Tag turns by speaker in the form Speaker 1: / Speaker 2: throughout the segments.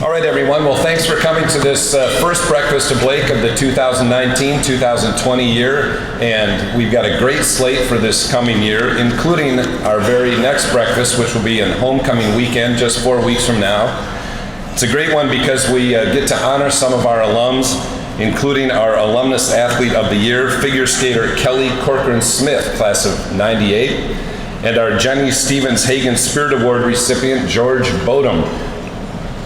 Speaker 1: All right, everyone. Well, thanks for coming to this first breakfast of Blake of the 2019-2020 year. And we've got a great slate for this coming year, including our very next breakfast, which will be in homecoming weekend, just 4 weeks from now. It's a great one because we get to honor some of our alums, including our Alumnus Athlete of the Year, figure skater Kelly Corcoran-Smith, class of '98, and our Jenny Stevens Hagen Spirit Award recipient, George Bodum,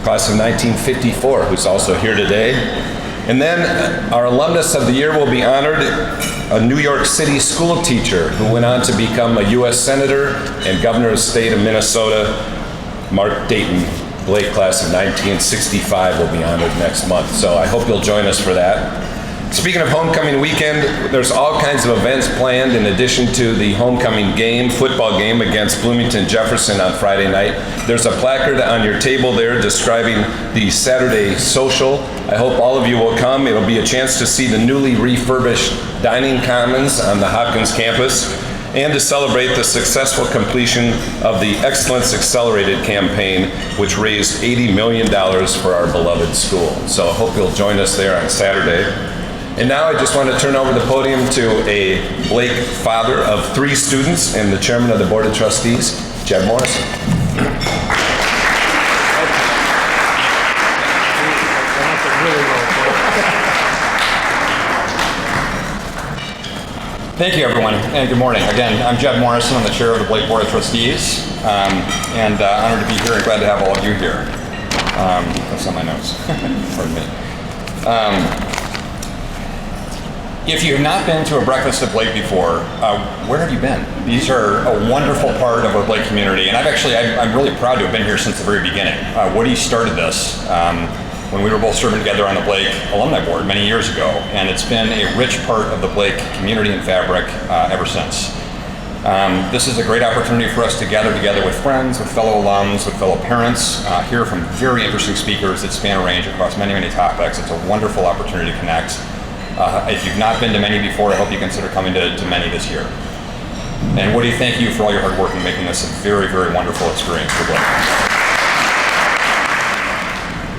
Speaker 1: class of 1954, who's also here today. And then our Alumnus of the Year will be honored, a New York City school teacher who went on to become a U.S. Senator and Governor of the State of Minnesota, Mark Dayton. Blake, class of 1965, will be honored next month. So I hope you'll join us for that. Speaking of homecoming weekend, there's all kinds of events planned in addition to the homecoming game, football game against Bloomington Jefferson on Friday night. There's a placard on your table there describing the Saturday social. I hope all of you will come. It'll be a chance to see the newly refurbished dining commons on the Hopkins campus and to celebrate the successful completion of the Excellence Accelerated campaign, which raised $80 million for our beloved school. So I hope you'll join us there on Saturday. And now I just want to turn over the podium to a Blake father of 3 students and the chairman of the Board of Trustees, Jeb Morrison.
Speaker 2: Thank you, everyone, and good morning. Again, I'm Jeb Morrison. I'm the chair of the Blake Board of Trustees, and honored to be here and glad to have all of you here. That's on my notes. Pardon me. If you have not been to a breakfast at Blake before, where have you been? These are a wonderful part of our Blake community, and I'm really proud to have been here since the very beginning. Woody started this when we were both serving together on the Blake Alumni Board many years ago, and it's been a rich part of the Blake community and fabric ever since. This is a great opportunity for us to gather together with friends, with fellow alums, with fellow parents, hear from very interesting speakers that span a range across many, many topics. It's a wonderful opportunity to connect. If you've not been to many before, I hope you consider coming to many this year. And Woody, thank you for all your hard work in making this a very, very wonderful experience for Blake.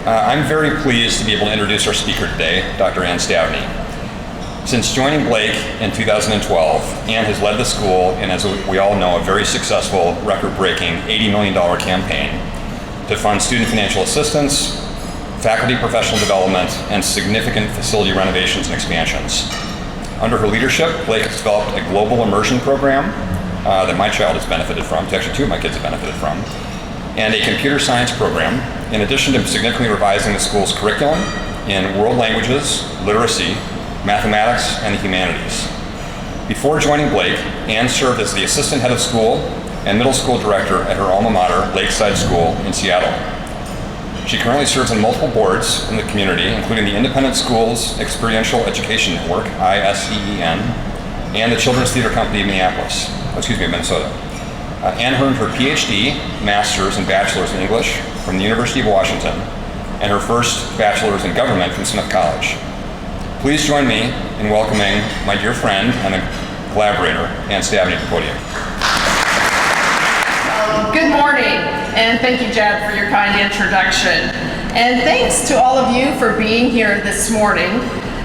Speaker 2: I'm very pleased to be able to introduce our speaker today, Dr. Ann Stavney. Since joining Blake in 2012, Ann has led the school in, as we all know, a very successful, record-breaking $80 million campaign to fund student financial assistance, faculty professional development, and significant facility renovations and expansions. Under her leadership, Blake has developed a global immersion program that my child has benefited from, actually 2 of my kids have benefited from, and a computer science program, in addition to significantly revising the school's curriculum in world languages, literacy, mathematics, and the humanities. Before joining Blake, Ann served as the assistant head of school and middle school director at her alma mater, Lakeside School in Seattle. She currently serves on multiple boards in the community, including the Independent Schools Experiential Education Network, ISEEN, and the Children's Theater Company of Minnesota. Ann earned her PH.D., Master's, and Bachelor's in English from the University of Washington, and her first Bachelor's in Government from Smith College. Please join me in welcoming my dear friend and a collaborator, Ann Stavney, to the podium.
Speaker 3: Good morning, and thank you, Jeb, for your kind introduction. And thanks to all of you for being here this morning.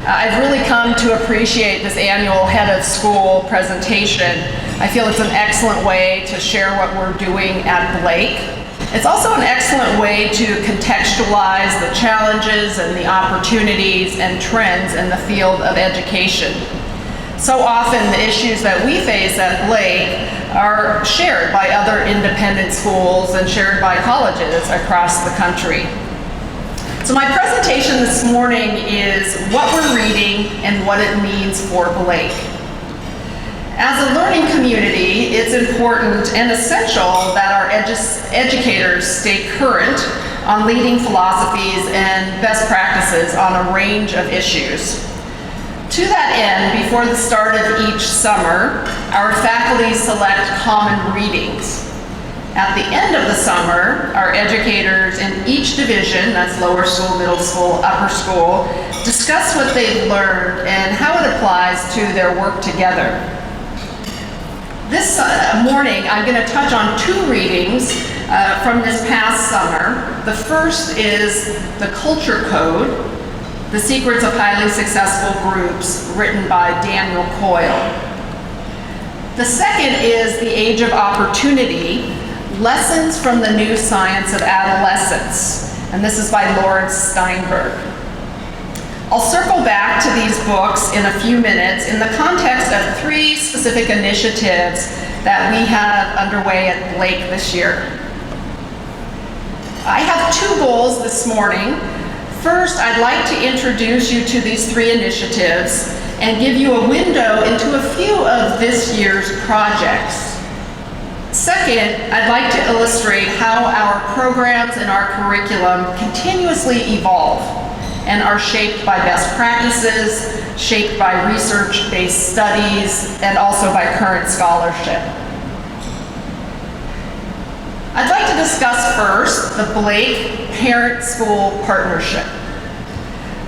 Speaker 3: I've really come to appreciate this annual Head of School presentation. I feel it's an excellent way to share what we're doing at Blake. It's also an excellent way to contextualize the challenges and the opportunities and trends in the field of education. So often the issues that we face at Blake are shared by other independent schools and shared by colleges across the country. So my presentation this morning is what we're reading and what it means for Blake. As a learning community, it's important and essential that our educators stay current on leading philosophies and best practices on a range of issues. To that end, before the start of each summer, our faculty select common readings. At the end of the summer, our educators in each division, that's lower school, middle school, upper school, discuss what they've learned and how it applies to their work together. This morning, I'm going to touch on 2 readings from this past summer. The first is The Culture Code, The Secrets of Highly Successful Groups, written by Daniel Coyle. The second is The Age of Opportunity, Lessons from the New Science of Adolescence, and this is by Lawrence Steinberg. I'll circle back to these books in a few minutes in the context of 3 specific initiatives that we have underway at Blake this year. I have 2 goals this morning. First, I'd like to introduce you to these 3 initiatives and give you a window into a few of this year's projects. Second, I'd like to illustrate how our programs and our curriculum continuously evolve and are shaped by best practices, shaped by research-based studies, and also by current scholarship. I'd like to discuss first the Blake Parent-School Partnership.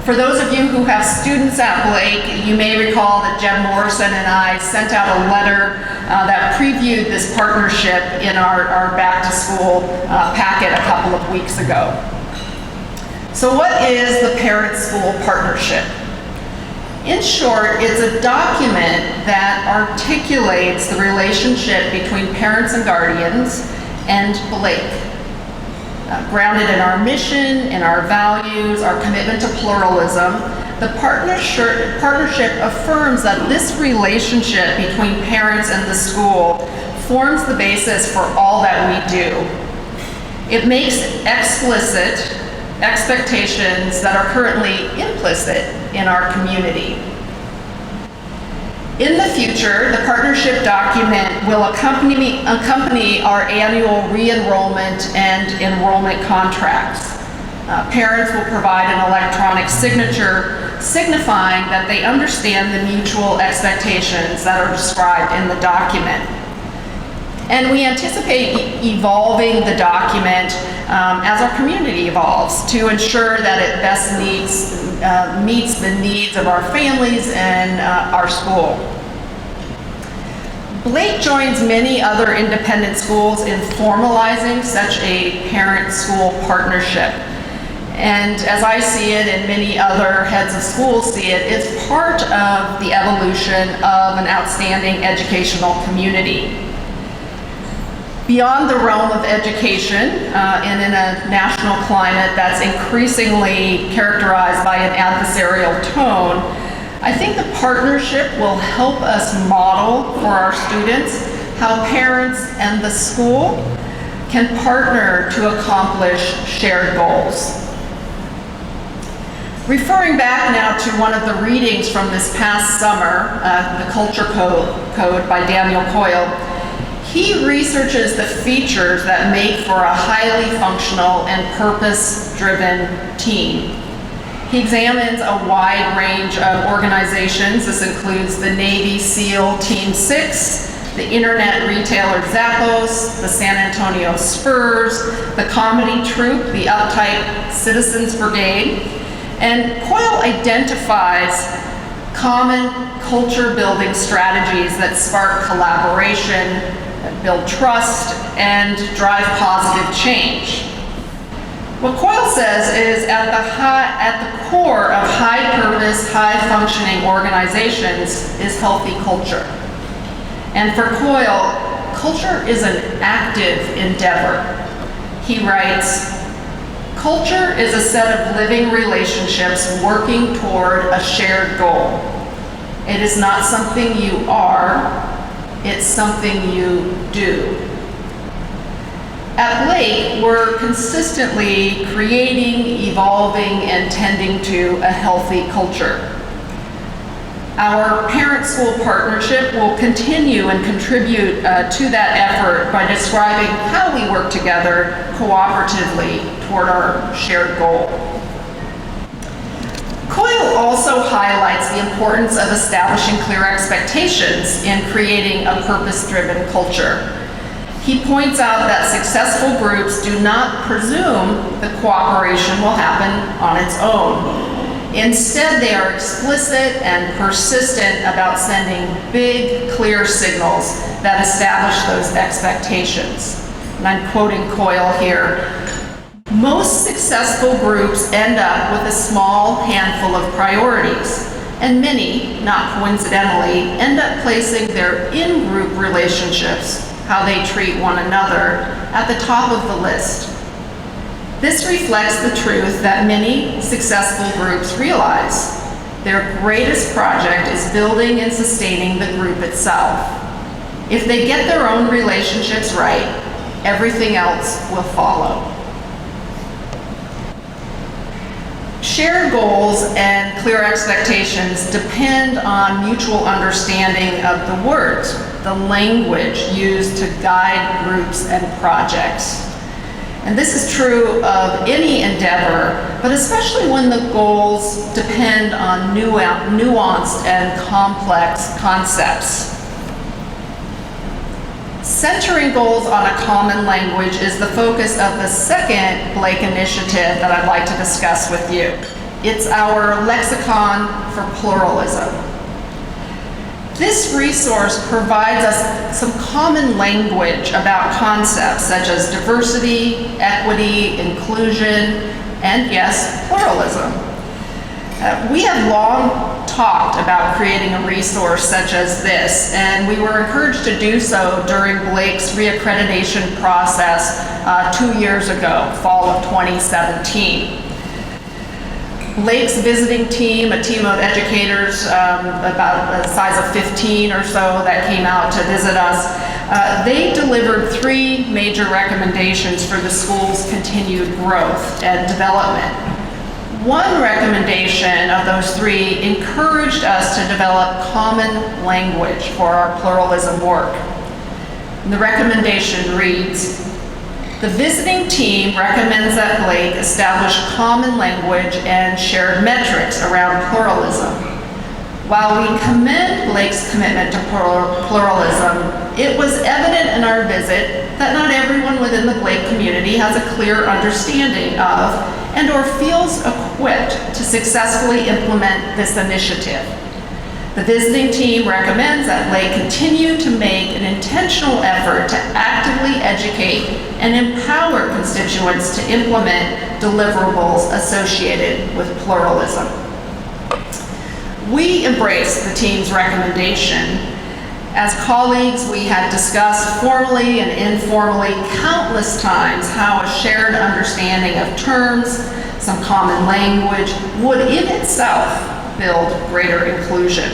Speaker 3: For those of you who have students at Blake, you may recall that Jeb Morrison and I sent out a letter that previewed this partnership in our back-to-school packet a couple of weeks ago. So what is the Parent-School Partnership? In short, it's a document that articulates the relationship between parents and guardians and Blake. Grounded in our mission, in our values, our commitment to pluralism, the partnership affirms that this relationship between parents and the school forms the basis for all that we do. It makes explicit expectations that are currently implicit in our community. In the future, the partnership document will accompany our annual re-enrollment and enrollment contracts. Parents will provide an electronic signature signifying that they understand the mutual expectations that are described in the document. And we anticipate evolving the document as our community evolves to ensure that it best meets the needs of our families and our school. Blake joins many other independent schools in formalizing such a parent-school partnership. And as I see it, and many other heads of schools see it, it's part of the evolution of an outstanding educational community. Beyond the realm of education, and in a national climate that's increasingly characterized by an adversarial tone, I think the partnership will help us model for our students how parents and the school can partner to accomplish shared goals. Referring back now to one of the readings from this past summer, The Culture Code by Daniel Coyle, he researches the features that make for a highly functional and purpose-driven team. He examines a wide range of organizations. This includes the Navy SEAL Team 6, the internet retailer Zappos, the San Antonio Spurs, the comedy troupe, the Uptight Citizens Brigade. And Coyle identifies common culture-building strategies that spark collaboration, that build trust, and drive positive change. What Coyle says is at the core of high-purpose, high-functioning organizations is healthy culture. And for Coyle, culture is an active endeavor. He writes, "Culture is a set of living relationships working toward a shared goal. It is not something you are, it's something you do." At Blake, we're consistently creating, evolving, and tending to a healthy culture. Our parent-school partnership will continue and contribute to that effort by describing how we work together cooperatively toward our shared goal. Coyle also highlights the importance of establishing clear expectations in creating a purpose-driven culture. He points out that successful groups do not presume the cooperation will happen on its own. Instead, they are explicit and persistent about sending big, clear signals that establish those expectations. and I'm quoting Coyle here, most successful groups end up with a small handful of priorities, and many, not coincidentally, end up placing their in-group relationships, how they treat one another, at the top of the list. This reflects the truth that many successful groups realize. Their greatest project is building and sustaining the group itself. If they get their own relationships right, everything else will follow. Shared goals and clear expectations depend on mutual understanding of the words, the language used to guide groups and projects. And this is true of any endeavor, but especially when the goals depend on nuanced and complex concepts. Centering goals on a common language is the focus of the second Blake initiative that I'd like to discuss with you. It's our lexicon for pluralism. This resource provides us some common language about concepts such as diversity, equity, inclusion, and yes, pluralism. We have long talked about creating a resource such as this, and we were encouraged to do so during Blake's reaccreditation process 2 years ago, fall of 2017. Blake's visiting team, a team of educators about the size of 15 or so that came out to visit us, they delivered 3 major recommendations for the school's continued growth and development. One recommendation of those 3 encouraged us to develop common language for our pluralism work. And the recommendation reads, the visiting team recommends that Blake establish common language and shared metrics around pluralism. While we commend Blake's commitment to pluralism, it was evident in our visit that not everyone within the Blake community has a clear understanding of and or feels equipped to successfully implement this initiative. The visiting team recommends that Blake continue to make an intentional effort to actively educate and empower constituents to implement deliverables associated with pluralism. We embrace the team's recommendation. As colleagues, we had discussed formally and informally countless times how a shared understanding of terms, some common language, would in itself build greater inclusion.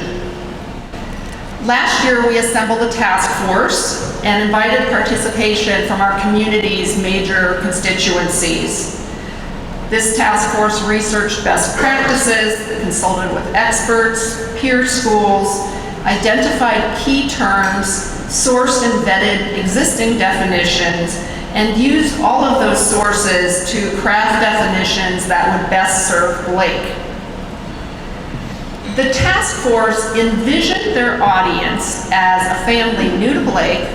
Speaker 3: Last year, we assembled a task force and invited participation from our community's major constituencies. This task force researched best practices, consulted with experts, peer schools, identified key terms, sourced and vetted existing definitions, and used all of those sources to craft definitions that would best serve Blake. The task force envisioned their audience as a family new to Blake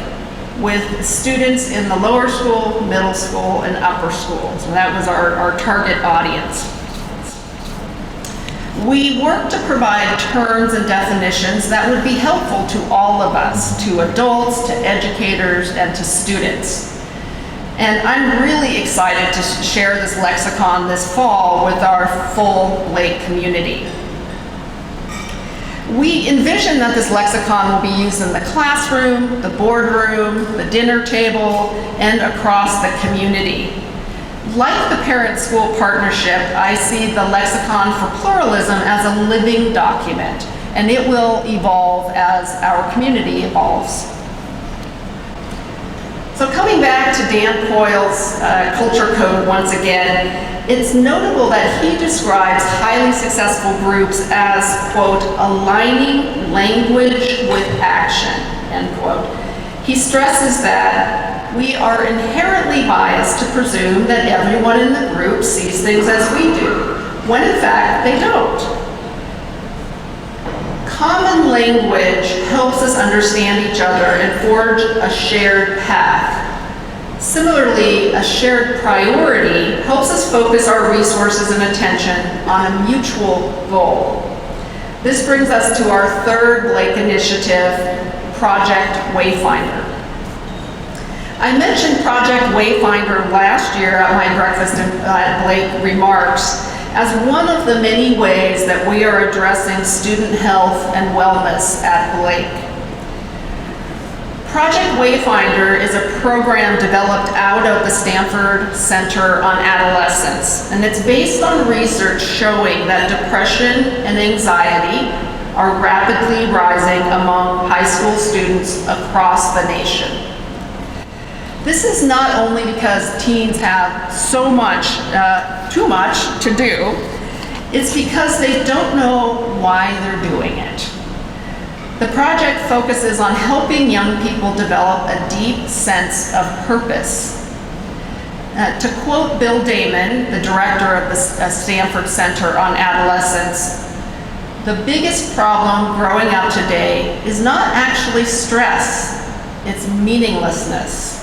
Speaker 3: with students in the lower school, middle school, and upper school. So that was our target audience. We worked to provide terms and definitions that would be helpful to all of us, to adults, to educators, and to students. And I'm really excited to share this lexicon this fall with our full Blake community. We envision that this lexicon will be used in the classroom, the boardroom, the dinner table, and across the community. Like the parent-school partnership, I see the lexicon for pluralism as a living document, and it will evolve as our community evolves. So coming back to Dan Coyle's culture code once again, it's notable that he describes highly successful groups as, quote, aligning language with action, end quote. He stresses that we are inherently biased to presume that everyone in the group sees things as we do, when in fact they don't. Common language helps us understand each other and forge a shared path. Similarly, a shared priority helps us focus our resources and attention on a mutual goal. This brings us to our third Blake initiative, Project Wayfinder. I mentioned Project Wayfinder last year at my breakfast at Blake remarks as one of the many ways that we are addressing student health and wellness at Blake. Project Wayfinder is a program developed out of the Stanford Center on Adolescence, and it's based on research showing that depression and anxiety are rapidly rising among high school students across the nation. This is not only because teens have so much, too much to do, it's because they don't know why they're doing it. The project focuses on helping young people develop a deep sense of purpose. To quote Bill Damon, the director of the Stanford Center on Adolescence, "The biggest problem growing up today is not actually stress, it's meaninglessness."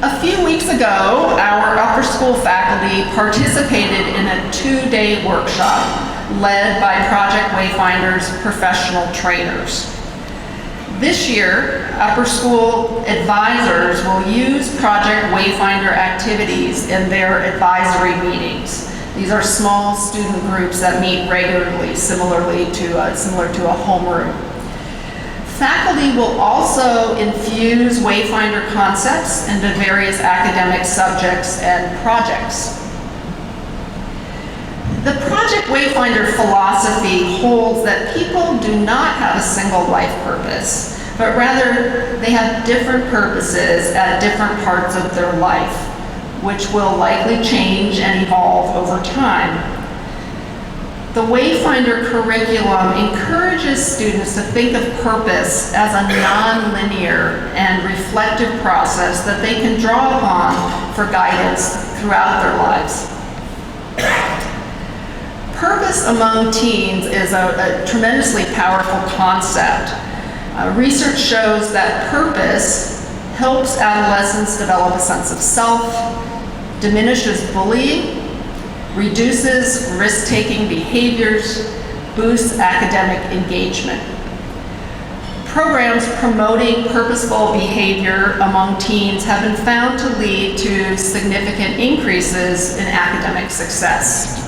Speaker 3: A few weeks ago, our upper school faculty participated in a 2-day workshop led by Project Wayfinder's professional trainers. This year, upper school advisors will use Project Wayfinder activities in their advisory meetings. These are small student groups that meet regularly, similar to a homeroom. Faculty will also infuse Wayfinder concepts into various academic subjects and projects. The Project Wayfinder philosophy holds that people do not have a single life purpose, but rather they have different purposes at different parts of their life, which will likely change and evolve over time. The Wayfinder curriculum encourages students to think of purpose as a non-linear and reflective process that they can draw upon for guidance throughout their lives. Purpose among teens is a tremendously powerful concept. Research shows that purpose helps adolescents develop a sense of self, diminishes bullying, reduces risk-taking behaviors, boosts academic engagement. Programs promoting purposeful behavior among teens have been found to lead to significant increases in academic success.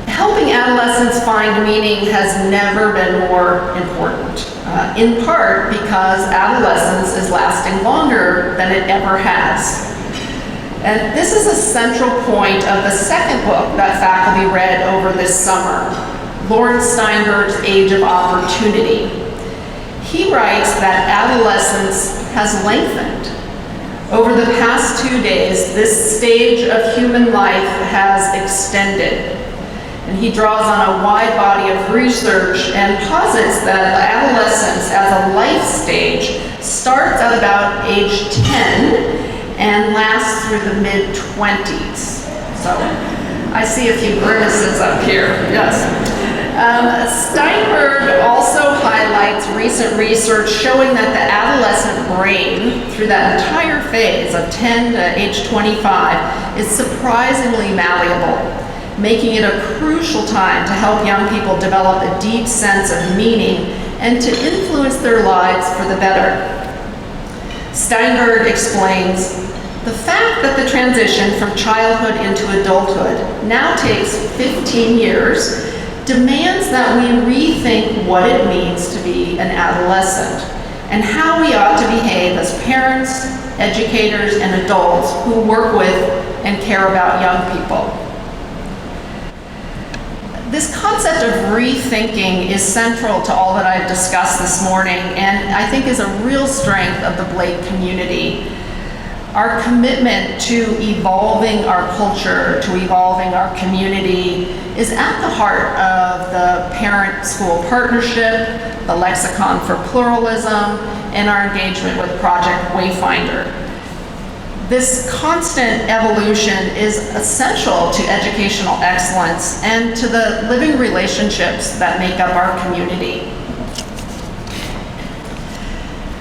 Speaker 3: Helping adolescents find meaning has never been more important, in part because adolescence is lasting longer than it ever has. And this is a central point of the second book that faculty read over this summer, Lawrence Steinberg's Age of Opportunity. He writes that adolescence has lengthened. Over the past 2 days, this stage of human life has extended. And he draws on a wide body of research and posits that adolescence as a life stage starts at about age 10 and lasts through the mid-20s. So I see a few grimaces up here, yes. Steinberg also highlights recent research showing that the adolescent brain, through that entire phase of 10 to age 25, is surprisingly malleable, making it a crucial time to help young people develop a deep sense of meaning and to influence their lives for the better. Steinberg explains, the fact that the transition from childhood into adulthood now takes 15 years demands that we rethink what it means to be an adolescent and how we ought to behave as parents, educators, and adults who work with and care about young people. This concept of rethinking is central to all that I've discussed this morning, and I think is a real strength of the Blake community. Our commitment to evolving our culture, to evolving our community, is at the heart of the parent-school partnership, the Lexicon for Pluralism, and our engagement with Project Wayfinder. This constant evolution is essential to educational excellence and to the living relationships that make up our community.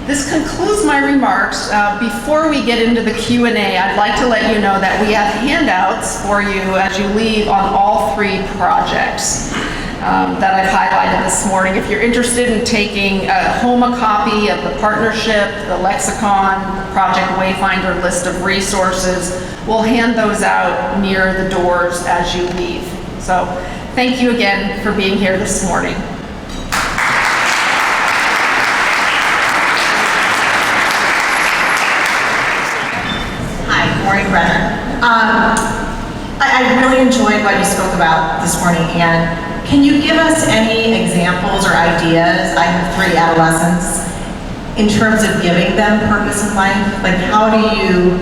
Speaker 3: This concludes my remarks. Before we get into the Q&A, I'd like to let you know that we have handouts for you as you leave on all 3 projects. that I've highlighted this morning. If you're interested in taking home a copy of the partnership, the lexicon, Project Wayfinder list of resources, we'll hand those out near the doors as you leave. So thank you again for being here this morning.
Speaker 4: Hi, Maureen Brenner. I really enjoyed what you spoke about this morning, and can you give us any examples or ideas? I have 3 adolescents. In terms of giving them purpose in life, like how do you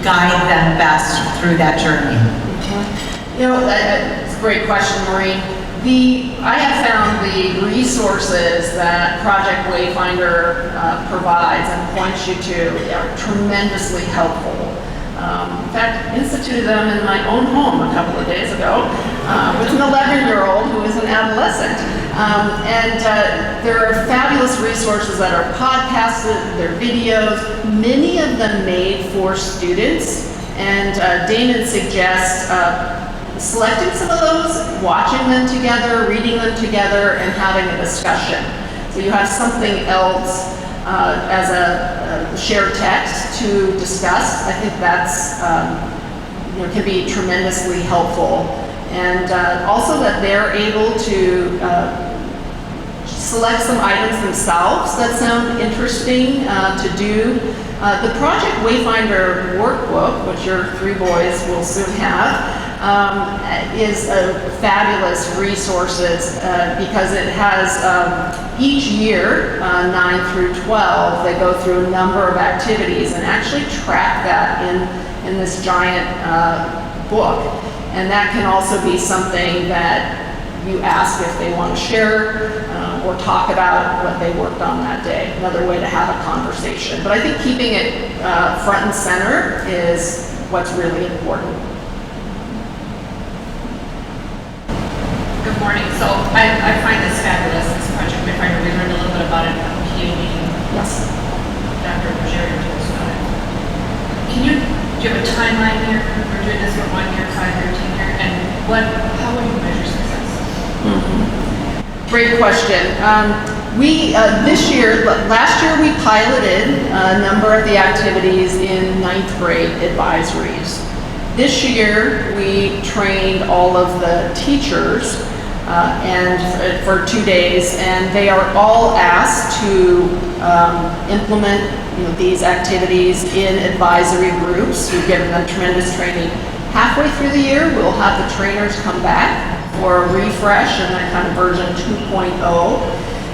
Speaker 4: guide them best through that journey?
Speaker 3: You know, it's a great question, Maureen. I have found the resources that Project Wayfinder provides and points you to are tremendously helpful. In fact, instituted them in my own home a couple of days ago with an 11-year-old who is an adolescent. There are fabulous resources that are podcasted, they're videos, many of them made for students. And Damon suggests selecting some of those, watching them together, reading them together, and having a discussion. So you have something else as a shared text to discuss. I think that's can be tremendously helpful. And also that they're able to select some items themselves that sound interesting to do. The Project Wayfinder workbook, which your 3 boys will soon have, is a fabulous resources because it has each year, 9 through 12, they go through a number of activities and actually track that in this giant book. And that can also be something that you ask if they want to share or talk about what they worked on that day. Another way to have a conversation. But I think keeping it front and center is what's really important.
Speaker 5: Good morning. So I find this fabulous, this Project Wayfinder. We learned a little bit about it at the PH.D.
Speaker 3: Yes.
Speaker 5: Dr. Rogeri told us about it. Do you have a timeline here? We're doing this for 1 year, 5 year, 10 year, and how will you measure success?
Speaker 3: Great question. Last year we piloted a number of the activities in 9th grade advisories. This year we trained all of the teachers and for 2 days, and they are all asked to implement these activities in advisory groups. We've given them tremendous training. Halfway through the year, we'll have the trainers come back for a refresh and that kind of version 2.0.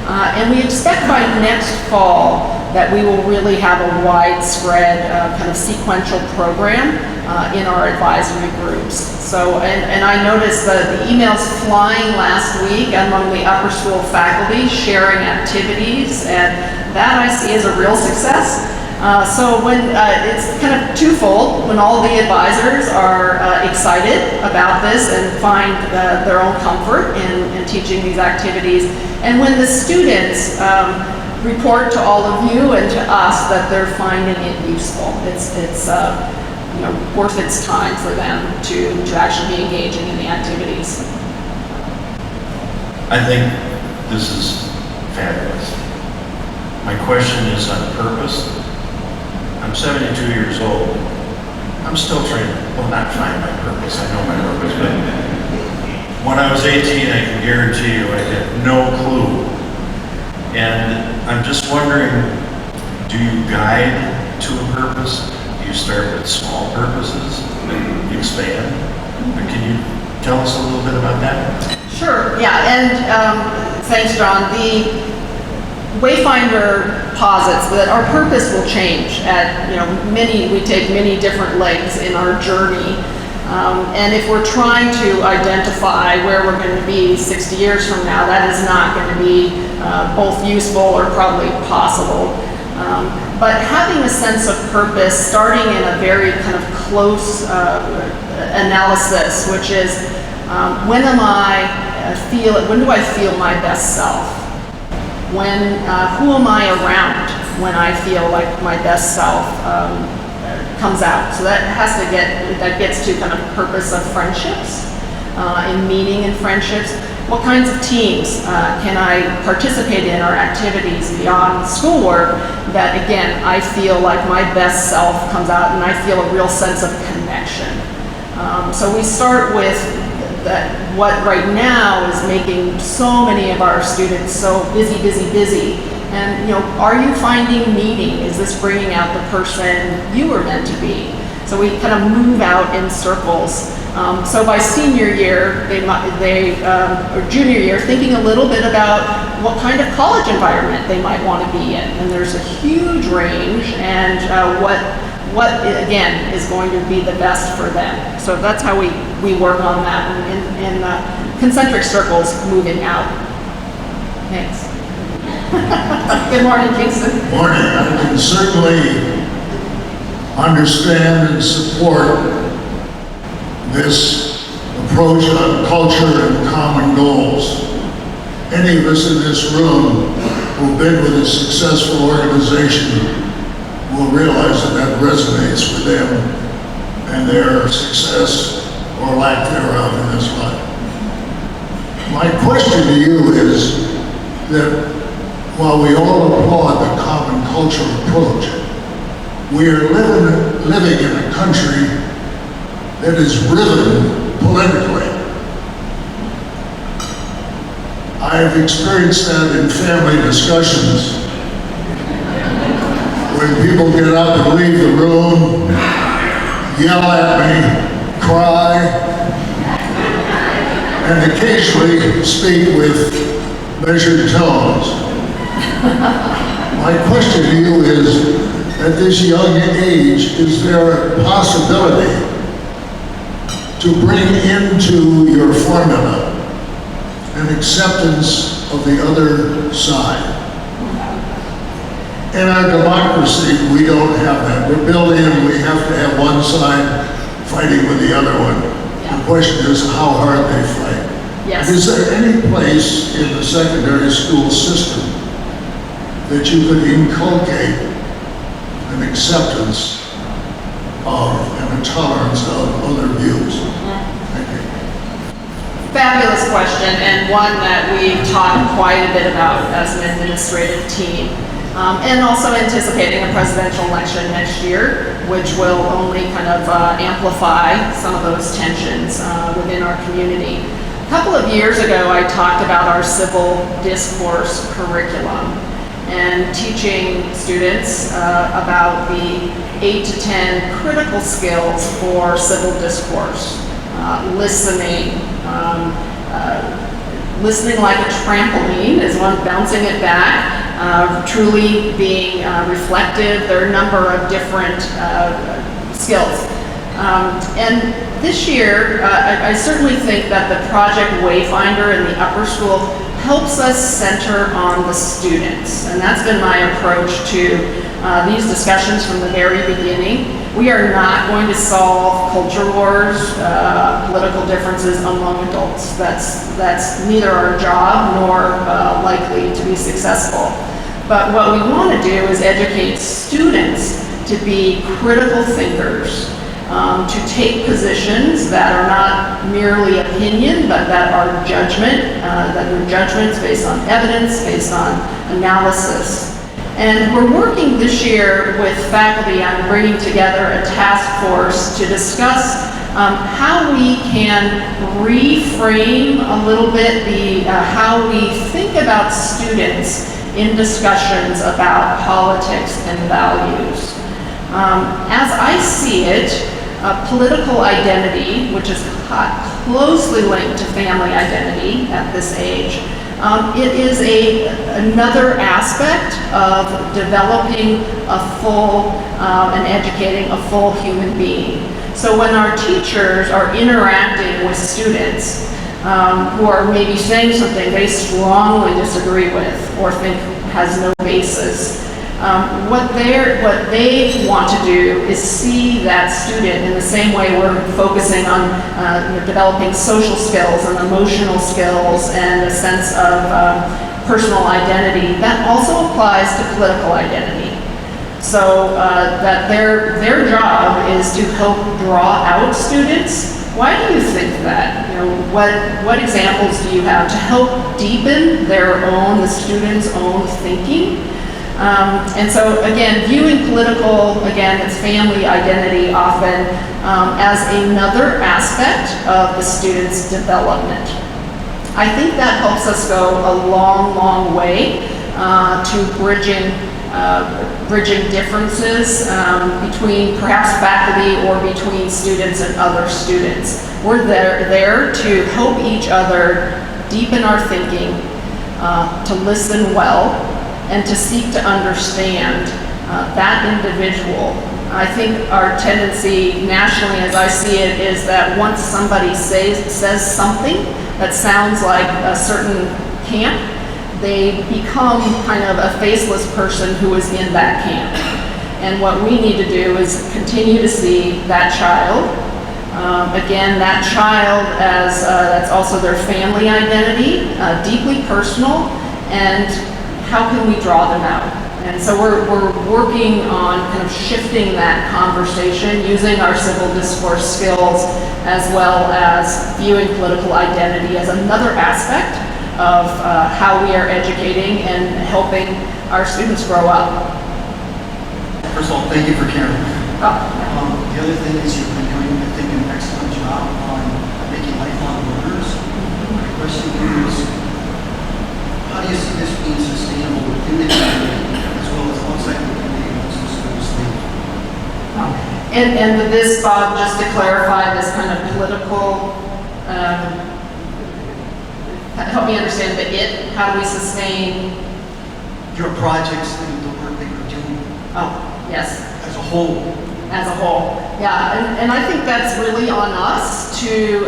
Speaker 3: And we expect by next fall that we will really have a widespread kind of sequential program in our advisory groups. So, and I noticed the emails flying last week among the upper school faculty sharing activities, and that I see as a real success. So when it's kind of twofold, when all the advisors are excited about this and find their own comfort in teaching these activities, and when the students report to all of you and to us that they're finding it useful. It's worth its time for them to actually be engaging in the activities.
Speaker 6: I think this is fabulous. My question is on purpose. I'm 72 years old. I'm still trying to, not find my purpose. I know my purpose, but when I was 18, I can guarantee you I had no clue. And I'm just wondering, do you guide to a purpose? Do you start with small purposes and expand? Or can you tell us a little bit about that?
Speaker 3: Sure, yeah, and thanks, John. The Wayfinder posits that our purpose will change at, we take many different legs in our journey. And if we're trying to identify where we're going to be 60 years from now, that is not going to be both useful or probably possible. But having a sense of purpose, starting in a very kind of close analysis, which is when do I feel my best self? Who am I around when I feel like my best self comes out? So that gets to kind of purpose of friendships, and meaning in friendships. what kinds of teams can I participate in or activities beyond schoolwork that, again, I feel like my best self comes out and I feel a real sense of connection. So we start with what right now is making so many of our students so busy. And, you know, are you finding meaning? Is this bringing out the person you were meant to be? So we kind of move out in circles. So by senior year, or junior year, thinking a little bit about what kind of college environment they might want to be in. And there's a huge range, and what again is going to be the best for them. So that's how we work on that in concentric circles, moving out. Thanks. Good morning, Kingston.
Speaker 7: Morning. I can certainly understand and support this approach on culture and common goals. Any of us in this room who've been with a successful organization will realize that resonates with them and their success or lack thereof in this life. My question to you is that while we all applaud the common culture approach, we are living in a country that is riven politically. I've experienced that in family discussions when people get up and leave the room, yell at me, cry, and occasionally speak with measured tones. My question to you is, at this young age, is there a possibility to bring into your formula an acceptance of the other side? In our democracy, we don't have that. We're built in, we have to have one side fighting with the other one. The question is how hard they fight.
Speaker 3: Yes.
Speaker 7: Is there any place in the secondary school system that you could inculcate an acceptance of and a tolerance of other views? Thank you.
Speaker 3: Fabulous question, and one that we've talked quite a bit about as an administrative team. And also anticipating a presidential election next year, which will only kind of amplify some of those tensions within our community. A couple of years ago, I talked about our civil discourse curriculum and teaching students about the 8 to 10 critical skills for civil discourse. Listening, listening like a trampoline is one, bouncing it back, truly being reflective. There are a number of different skills. And this year, I certainly think that the Project Wayfinder in the upper school helps us center on the students. And that's been my approach to these discussions from the very beginning. We are not going to solve culture wars, political differences among adults. That's neither our job nor likely to be successful. But what we want to do is educate students to be critical thinkers, to take positions that are not merely opinion, but that are judgment, that are judgments based on evidence, based on analysis. And we're working this year with faculty on bringing together a task force to discuss how we can reframe a little bit how we think about students in discussions about politics and values. As I see it, political identity, which is closely linked to family identity at this age, it is another aspect of developing a full and educating a full human being. So when our teachers are interacting with students who are maybe saying something they strongly disagree with or think has no basis, what they want to do is see that student in the same way we're focusing on developing social skills and emotional skills and a sense of personal identity. That also applies to political identity. So that their job is to help draw out students Why do you think that? What examples do you have to help deepen the students' own thinking? And so again, viewing political, again, it's family identity often as another aspect of the student's development. I think that helps us go a long, long way to bridging differences between perhaps faculty or between students and other students. We're there to help each other deepen our thinking, to listen well, and to seek to understand that individual. I think our tendency nationally, as I see it, is that once somebody says something that sounds like a certain camp, they become kind of a faceless person who is in that camp. And what we need to do is continue to see that child. Again, that child as that's also their family identity, deeply personal, and how can we draw them out? And so we're working on kind of shifting that conversation using our civil discourse skills as well as viewing political identity as another aspect of how we are educating and helping our students grow up.
Speaker 8: First of all, thank you for caring.
Speaker 3: Oh.
Speaker 8: The other thing is you've been doing, I think, an excellent job on making lifelong learners. My question is, how do you see this being sustainable within the community as well as outside the community once the students leave?
Speaker 3: And this, Bob, just to clarify, this kind of political, help me understand the it, how do we sustain?
Speaker 8: Your projects and the work that you're doing.
Speaker 3: Oh, yes.
Speaker 8: As a whole.
Speaker 3: As a whole, yeah, and I think that's really on us to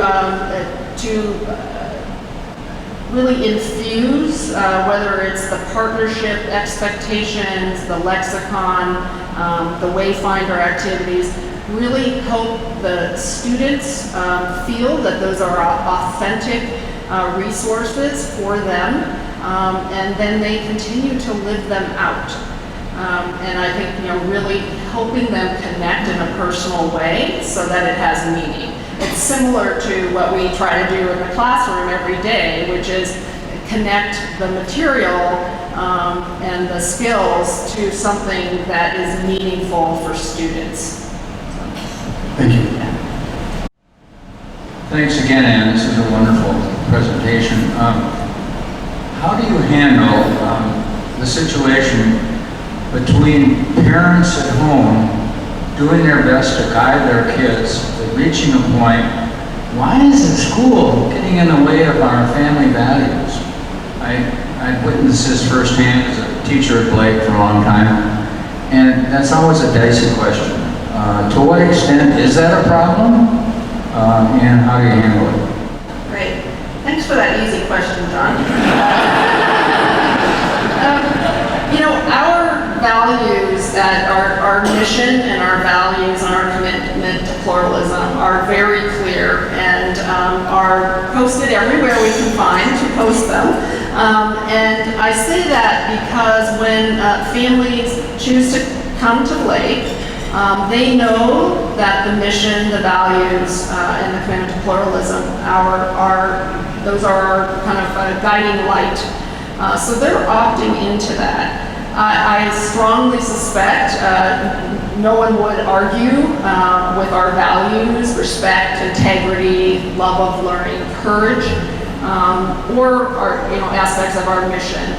Speaker 3: really infuse, whether it's the partnership expectations, the lexicon, the wayfinder activities, really help the students feel that those are authentic resources for them, and then they continue to live them out. And I think, really helping them connect in a personal way so that it has meaning. It's similar to what we try to do in the classroom every day, which is connect the material and the skills to something that is meaningful for students.
Speaker 8: Thank you.
Speaker 9: Thanks again, Ann. This is a wonderful presentation. How do you handle the situation between parents at home doing their best to guide their kids, but reaching a point, why is the school getting in the way of our family values? I witnessed this firsthand as a teacher at Blake for a long time, and that's always a dicey question. To what extent is that a problem, and how do you handle it?
Speaker 3: Great. Thanks for that easy question, John. Our values, our mission and our values and our commitment to pluralism are very clear and are posted everywhere we can find to post them. And I say that because when families choose to come to Blake, they know that the mission, the values, and the commitment to pluralism those are our kind of guiding light. So they're opting into that. I strongly suspect no one would argue with our values, respect, integrity, love of learning, courage, or our aspects of our mission,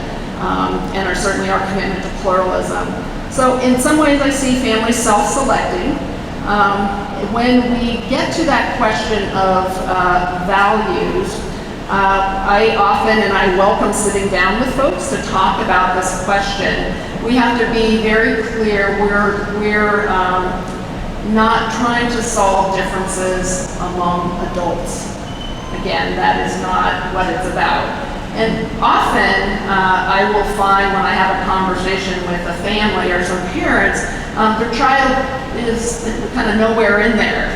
Speaker 3: and certainly our commitment to pluralism. So in some ways I see families self-selecting. When we get to that question of values, I often, and I welcome sitting down with folks to talk about this question. We have to be very clear, we're not trying to solve differences among adults. Again, that is not what it's about. And often, I will find when I have a conversation with a family or some parents, their child is kind of nowhere in there.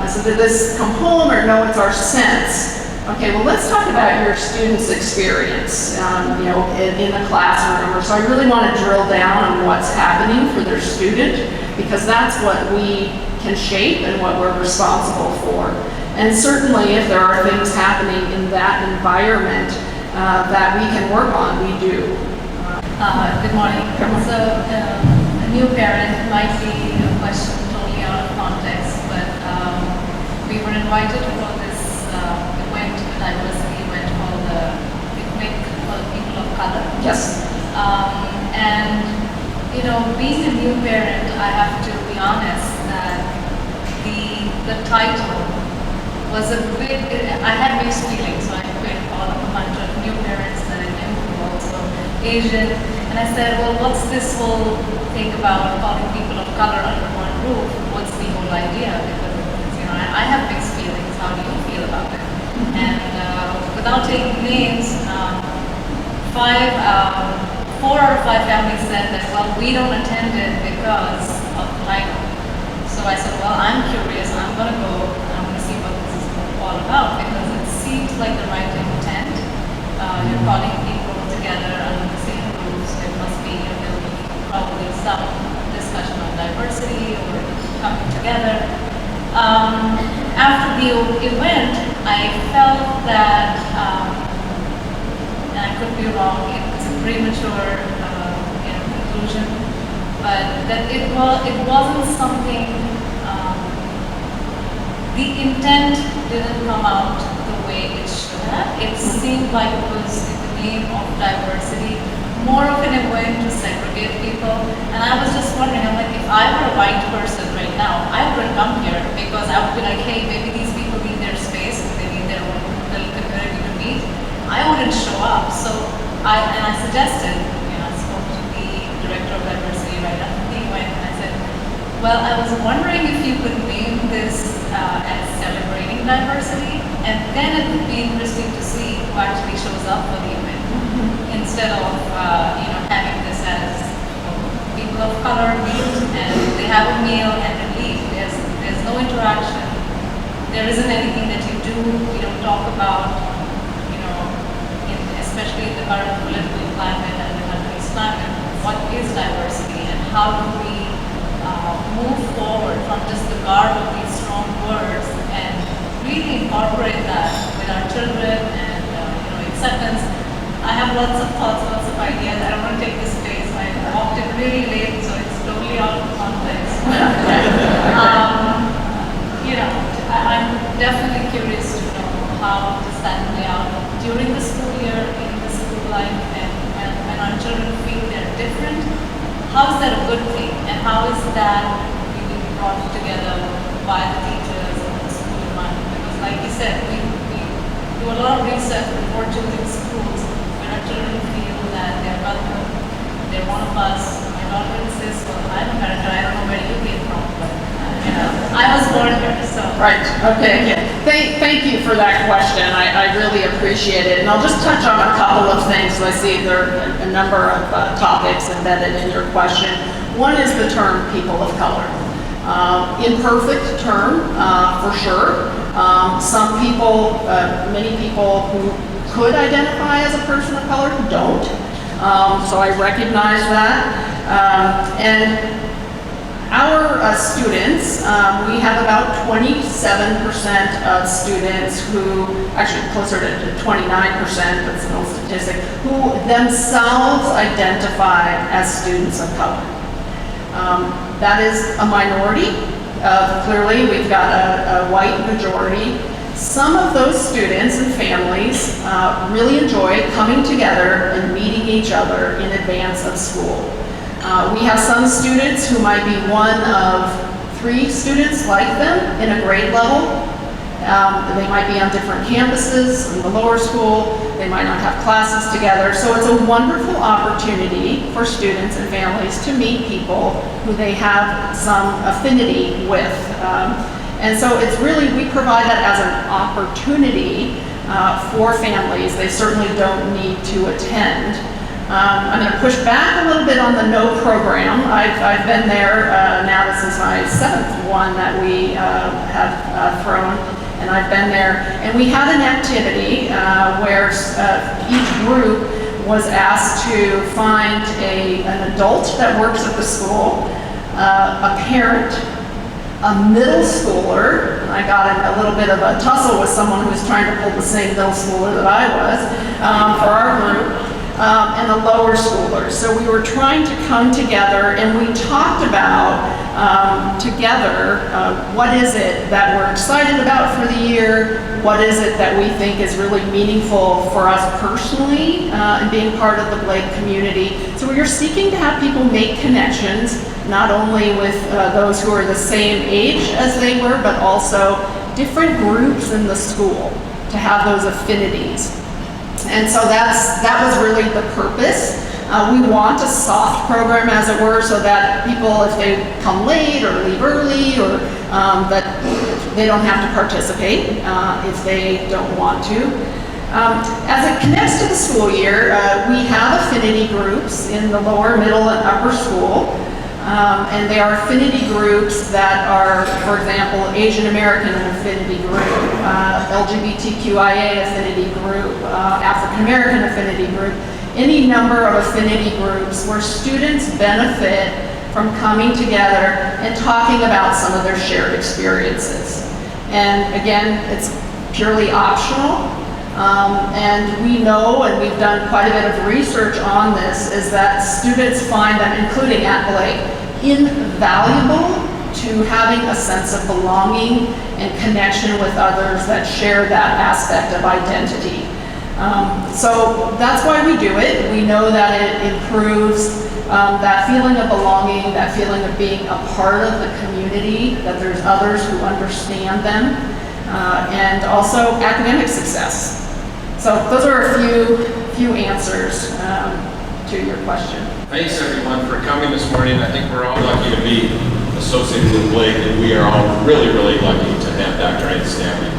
Speaker 3: So did this come home or no, it's our sense? Okay, well, let's talk about your student's experience, in the classroom. So I really want to drill down on what's happening for their student, because that's what we can shape and what we're responsible for. And certainly if there are things happening in that environment that we can work on, we do.
Speaker 5: Good morning. So, a new parent might be a question totally out of context, but we were invited for this event, a diversity event called the Picnic for People of Color.
Speaker 3: Yes.
Speaker 5: And, you know, being a new parent, I have to be honest that the title was a bit, I had mixed feelings when I met a bunch of new parents that I knew who were also Asian, and I said, well, what's this whole thing about calling people of color under one roof? What's the whole idea? Because, you know, I have mixed feelings. How do you feel about it? And without taking names, 4 out of 5 families said that, well, we don't attend it because of the title. So I said, well, I'm curious. I'm going to go. I'm going to see what this is all about, because it seems like the right intent. You're calling people together under the same rules. There must be, there'll be probably some discussion on diversity or coming together. After the event, I felt that, and I could be wrong, it was a premature conclusion, but that it wasn't something, the intent didn't come out the way it should have. It seemed like it was in the name of diversity, more of an event to segregate people. And I was just wondering, I'm like, if I were a white person right now, I wouldn't come here because I would be like, hey, maybe these people need their space, they need their own little community to meet. I wouldn't show up. So I suggested, you know, I spoke to the director of diversity right after the event, and I said, well, I was wondering if you could name this as celebrating diversity, and then it would be interesting to see who actually shows up for the event, instead of you know, having this as people of color meet and they have a meal and they leave. There's no interaction. There isn't anything that you do. We don't talk about, you know, especially in the current political climate and the country's climate, what is diversity and how do we move forward from just the garb of these strong words and really incorporate that with our children and you know, acceptance. I have lots of thoughts, lots of ideas. I don't want to take this space. I walked in really late, so it's totally out of context. You know, I'm definitely curious to know how does that play out during the school year, in the school life, and when our children feel they're different. How is that a good thing? And how is that really brought together by the teachers and the school environment? Because like you said, we do a lot of research before choosing schools where our children feel that they're welcome, they're one of us. My daughter insists, well, I'm American, I don't know where you came from, but you know, I was born here, so.
Speaker 3: Right, okay. Thank you for that question. I really appreciate it. And I'll just touch on a couple of things. I see there are a number of topics embedded in your question. One is the term people of color. Imperfect term, for sure. Some people, many people who could identify as a person of color don't. So I recognize that. And our students, we have about 27% of students who, actually closer to 29%, that's an old statistic, who themselves identify as students of color. That is a minority. Clearly, we've got a white majority. Some of those students and families really enjoy coming together and meeting each other in advance of school. We have some students who might be one of 3 students like them in a grade level. They might be on different campuses in the lower school. They might not have classes together. So it's a wonderful opportunity for students and families to meet people who they have some affinity with. And so it's really, we provide that as an opportunity for families. They certainly don't need to attend. I'm going to push back a little bit on the no program. I've been there now. This is my 7th one that we have thrown, and I've been there. And we had an activity where each group was asked to find an adult that works at the school, a parent, a middle schooler, and I got in a little bit of a tussle with someone who was trying to pull the same middle schooler that I was for our group, and a lower schooler. So we were trying to come together, and we talked about together what is it that we're excited about for the year, what is it that we think is really meaningful for us personally in being part of the Blake community. So we are seeking to have people make connections, not only with those who are the same age as they were, but also different groups in the school, to have those affinities. And so that was really the purpose. We want a soft program, as it were, so that people, if they come late or leave early, or that they don't have to participate if they don't want to. As it connects to the school year, we have affinity groups in the lower, middle, and upper school. And they are affinity groups that are, for example, Asian American affinity group, LGBTQIA affinity group, African American affinity group, any number of affinity groups where students benefit from coming together and talking about some of their shared experiences. And again, it's purely optional. And we know, and we've done quite a bit of research on this, is that students find them, including at Blake, invaluable to having a sense of belonging and connection with others that share that aspect of identity. So that's why we do it. We know that it improves that feeling of belonging, that feeling of being a part of the community, that there's others who understand them, and also academic success. So those are a few answers to your question.
Speaker 1: Thanks everyone for coming this morning. I think we're all lucky to be associated with Blake, and we are all really, really lucky to have Dr. Stavney